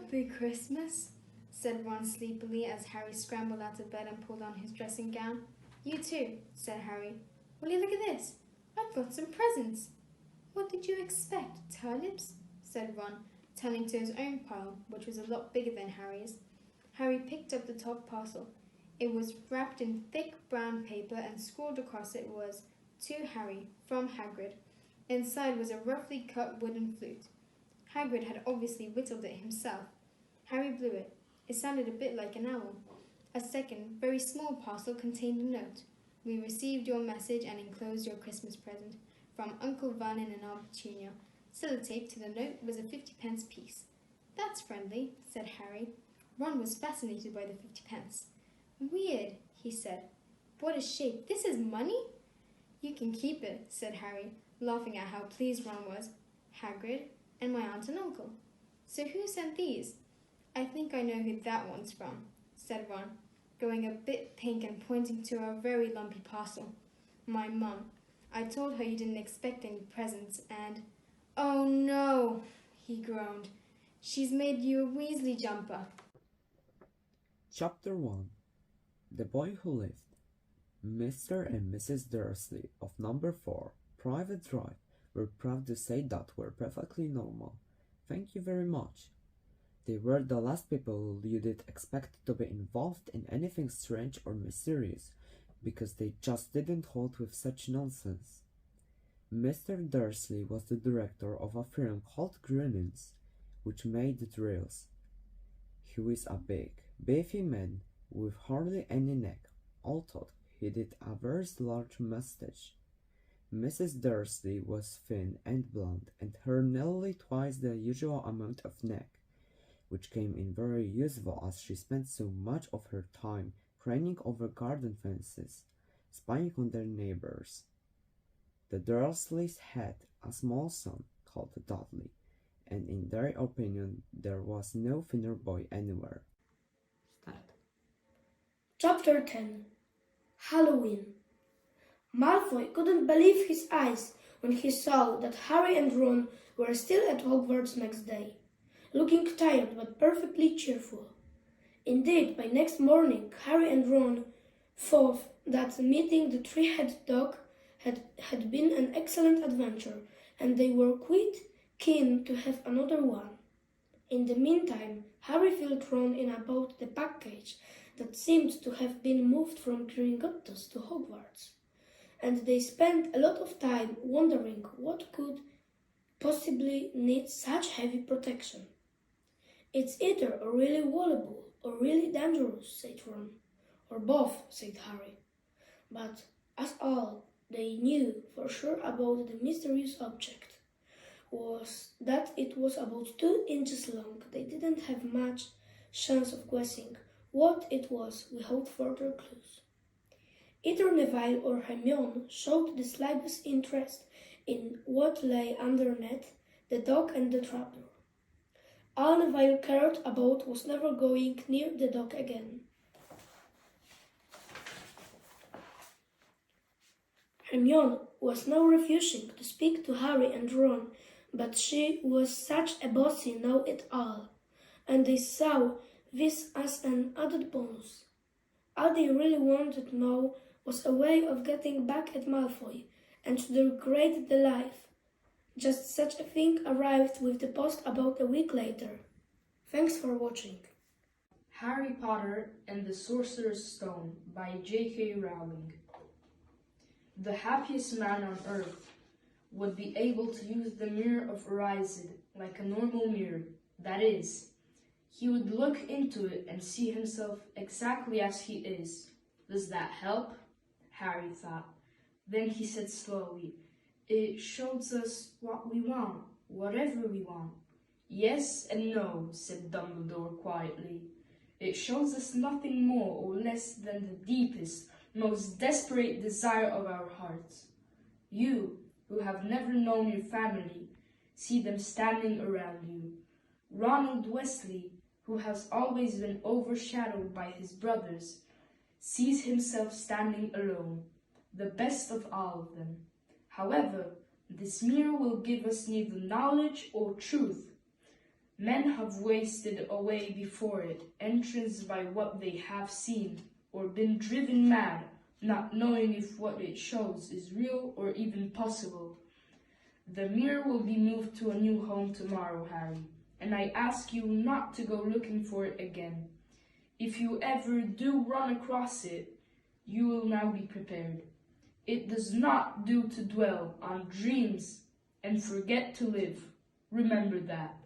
Happy Christmas, said Ron sleepily as Harry scrambled out of bed and pulled on his dressing gown. You too, said Harry. Will you look at this? I've got some presents. What did you expect, turnips? Said Ron, turning to his own pile, which was a lot bigger than Harry's. Harry picked up the top parcel. It was wrapped in thick brown paper and scrawled across it was, To Harry, from Hagrid. Inside was a roughly cut wooden flute. Hagrid had obviously whittled it himself. Harry blew it. It sounded a bit like an owl. A second, very small parcel contained a note. We received your message and enclosed your Christmas present. From Uncle Vernon and Aunt Petunia. Sellotaped to the note was a 50-pence piece. That's friendly, said Harry. Ron was fascinated by the 50-pence. Weird, he said. What a shape. This is money? You can keep it, said Harry, laughing at how pleased Ron was. Hagrid and my aunt and uncle. So who sent these? I think I know who that one's from, said Ron, going a bit pink and pointing to a very lumpy parcel. My mum. I told her you didn't expect any presents and... Oh no, he groaned. She's made you a Weasley jumper. Chapter 1. The Boy Who Lived. Mr. and Mrs. Dursley of number 4, Private Drive, were proud to say that were perfectly normal. Thank you very much. They were the last people you did expect to be involved in anything strange or mysterious, because they just didn't hold with such nonsense. Mr. Dursley was the director of a firm called Grinnins, which made drills. He was a big, beefy man with hardly any neck, although he did a very large mustache. Mrs. Dursley was thin and blonde, and had nearly twice the usual amount of neck, which came in very useful as she spent so much of her time craning over garden fences, spying on their neighbors. The Dursleys had a small son called Dudley, and in their opinion there was no thinner boy anywhere. Start. Chapter 10. Halloween. Malfoy couldn't believe his eyes when he saw that Harry and Ron were still at Hogwarts next day, looking tired but perfectly cheerful. Indeed, by next morning, Harry and Ron thought that meeting the three-headed dog had been an excellent adventure, and they were quite keen to have another one. In the meantime, Harry filled Ron in about the package that seemed to have been moved from Gringotts to Hogwarts, and they spent a lot of time wondering what could possibly need such heavy protection. It's either really valuable or really dangerous, said Ron. Or both, said Harry. But as all they knew for sure about the mysterious object was that it was about 2 inches long, they didn't have much chance of guessing what it was without further clues. Either Neville or Hermione showed the slightest interest in what lay underneath the dog and the trapdoor. All Neville cared about was never going near the dog again. Hermione was now refusing to speak to Harry and Ron, but she was such a bossy know-it-all, and they saw this as an added bonus. All they really wanted to know was a way of getting back at Malfoy, and to their great delight, just such a thing arrived with the post about a week later. Thanks for watching. Harry Potter and the Sorcerer's Stone by J.K. Rowling. The happiest man on earth would be able to use the mirror of Horizon like a normal mirror. That is, he would look into it and see himself exactly as he is. Does that help? Harry thought. Then he said slowly, It shows us what we want, whatever we want. Yes and no, said Dumbledore quietly. It shows us nothing more or less than the deepest, most desperate desire of our hearts. You, who have never known your family, see them standing around you. Ronald Weasley, who has always been overshadowed by his brothers, sees himself standing alone, the best of all of them. However, this mirror will give us neither knowledge or truth. Men have wasted away before it, entranced by what they have seen, or been driven mad, not knowing if what it shows is real or even possible. The mirror will be moved to a new home tomorrow, Harry, and I ask you not to go looking for it again. If you ever do run across it, you will now be prepared. It does not do to dwell on dreams and forget to live. Remember that.